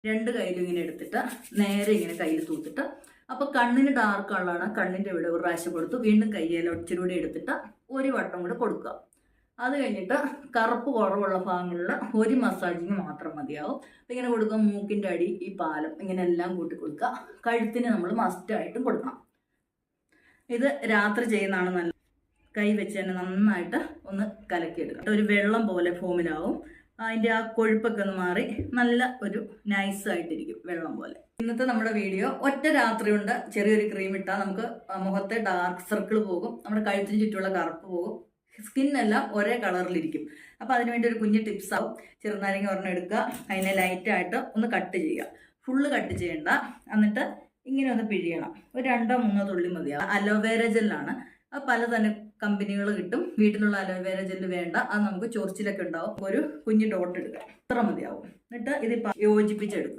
രണ്ട് കയ്യിലും ഇങ്ങനെ എടുത്തിട്ട് നേരെ ഇങ്ങനെ കയ്യിൽ തൂത്തിട്ട്, അപ്പോൾ കണ്ണിന് ഡാർക്ക് കളറാണ്, കണ്ണിൻ്റെ ഇവിടെ ഒരു പ്രാവശ്യം കൊടുത്തു, വീണ്ടും കയ്യിൽ ഒച്ചിലൂടെ എടുത്തിട്ട് ഒരു വട്ടം കൂടെ കൊടുക്കുക. അത് കഴിഞ്ഞിട്ട് കറുപ്പ് കുറവുള്ള ഭാഗങ്ങളിൽ ഒരു മസാജിങ് മാത്രം മതിയാവും. അപ്പം ഇങ്ങനെ കൊടുക്കുക. മൂക്കിൻ്റെ അടി, ഈ പാലം, ഇങ്ങനെ എല്ലാം കൂട്ടി കൊടുക്കുക. കഴുത്തിന് നമ്മൾ മസ്റ്റായിട്ടും കൊടുക്കണം. ഇത് രാത്രി ചെയ്യുന്നതാണ് നല്ലത്. കൈ വെച്ച് തന്നെ നന്നായിട്ട് ഒന്ന് കലക്കിയെടുക്കുക. ഒരു വെള്ളം പോലെ ഫോമിലാവും. അതിൻ്റെ ആ കൊഴുപ്പൊക്കെ ഒന്ന് മാറി നല്ല ഒരു നൈസായിട്ടിരിക്കും, വെള്ളം പോലെ. ഇന്നത്തെ നമ്മുടെ വീഡിയോ ഒറ്റ രാത്രി കൊണ്ട് ചെറിയൊരു ക്രീം ഇട്ടാൽ നമുക്ക് മുഖത്തെ ഡാർക്ക് സർക്കിൾ പോകും, നമ്മുടെ കഴുത്തിന് ചുറ്റുമുള്ള കറുപ്പ് പോകും, സ്കിന്നെല്ലാം ഒരേ കളറിലിരിക്കും. അപ്പോൾ അതിനുവേണ്ടി ഒരു കുഞ്ഞ് ടിപ്സ് ആവും. ചെറുനാരങ്ങ ഒരെണ്ണം എടുക്കുക, അതിനെ ലൈറ്റായിട്ട് ഒന്ന് കട്ട് ചെയ്യുക. ഫുള്ള് കട്ട് ചെയ്യണ്ട. എന്നിട്ട് ഇങ്ങനെ ഒന്ന് പിഴിയണം. ഒരു 2-3 തുള്ളി മതിയാവും. അലോവേര ജെല്ലാണ്. അത് പലതരം കമ്പനികൾ കിട്ടും. വീട്ടിലുള്ള അലോവേര ജെല്ല് വേണ്ട, അത് നമുക്ക് ചൊറിച്ചിലൊക്കെ ഉണ്ടാവും. ഒരു കുഞ്ഞ് ഡോട്ട് എടുക്കുക, അത്ര മതിയാവും. എന്നിട്ട് ഇത് യോജിപ്പിച്ചെടുക്കുക.